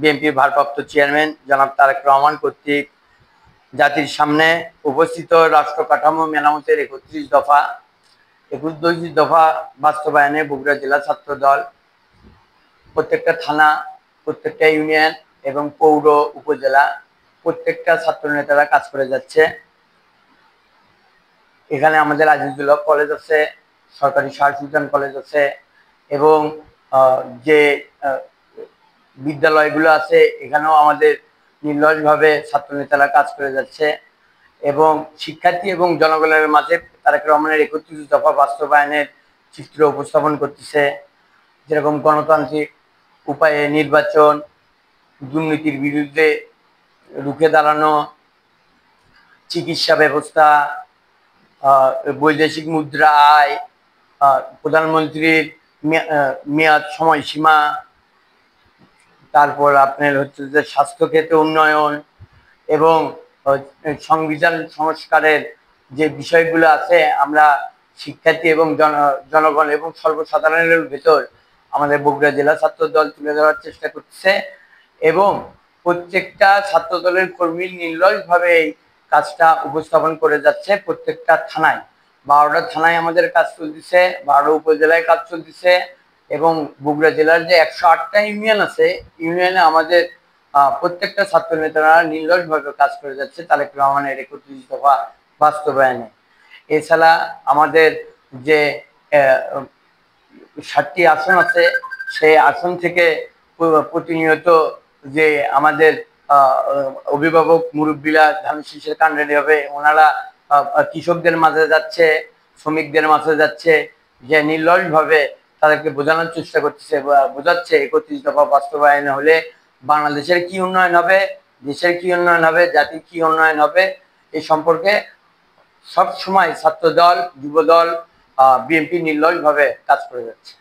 বিএনপির ভারপ্রাপ্ত চেয়ারম্যান জনাব তারেক রহমান কর্তৃক জাতির সামনে উপস্থিত রাষ্ট্র কাঠামো মেরামতের 31 দফা বাস্তবায়নে বগুড়া জেলা ছাত্র দল প্রত্যেকটা থানা, প্রত্যেকটা ইউনিয়ন এবং পৌর উপজেলা প্রত্যেকটা ছাত্র নেতারা কাজ করে যাচ্ছে। এখানে আমাদের আজিজুল হক কলেজ আছে, সরকারি শাহ সুলতান কলেজ আছে এবং যে বিদ্যালয়গুলো আছে এখানেও আমাদের নির্লসভাবে ছাত্র নেতারা কাজ করে যাচ্ছে এবং শিক্ষার্থী এবং জনগণের মাঝে তারেক রহমানের 31 দফা বাস্তবায়নের চিত্র উপস্থাপন করতেছে। যেরকম গণতান্ত্রিক উপায়ে নির্বাচন, দুর্নীতির বিরুদ্ধে রুখে দাঁড়ানো, চিকিৎসা ব্যবস্থা, বৈদেশিক মুদ্রা আয়, প্রধানমন্ত্রীর মেয়াদ সময়সীমা, তারপর আপনার হচ্ছে যে স্বাস্থ্যক্ষেত্রে উন্নয়ন এবং সংবিধান সংস্কারের যে বিষয়গুলো আছে, আমরা শিক্ষার্থী এবং জনগণ এবং সর্বসাধারণের ভেতর আমাদের বগুড়া জেলা ছাত্র দল তুলে ধরার চেষ্টা করছে এবং প্রত্যেকটা ছাত্র দলের কর্মী নির্লসভাবে এই কাজটা উপস্থাপন করে যাচ্ছে। প্রত্যেকটা থানায় 12টা থানায় আমাদের কাজ চলতেছে, 12 উপজেলায় কাজ চলতেছে এবং বগুড়া জেলার যে 108টা ইউনিয়ন আছে, ইউনিয়নে আমাদের প্রত্যেকটা ছাত্র নেতারা নির্লসভাবে কাজ করে যাচ্ছে তারেক রহমানের 31 দফা বাস্তবায়নে। এছাড়া আমাদের যে 7টি আসন আছে, সেই আসন থেকে প্রতিনিয়ত যে আমাদের অভিভাবক মুরব্বীরা ধান শীষের কাণ্ডারি হবে, ওনারা কৃষকদের মাঝে যাচ্ছে, শ্রমিকদের মাঝে যাচ্ছে, যে নির্লসভাবে তাদেরকে বোঝানোর চেষ্টা করতেছে, বোঝাচ্ছে 31 দফা বাস্তবায়ন হলে বাংলাদেশের কি উন্নয়ন হবে, দেশের কি উন্নয়ন হবে, জাতির কি উন্নয়ন হবে, এই সম্পর্কে সব সময় ছাত্র দল, যুব দল, বিএনপি নির্লসভাবে কাজ করে যাচ্ছে।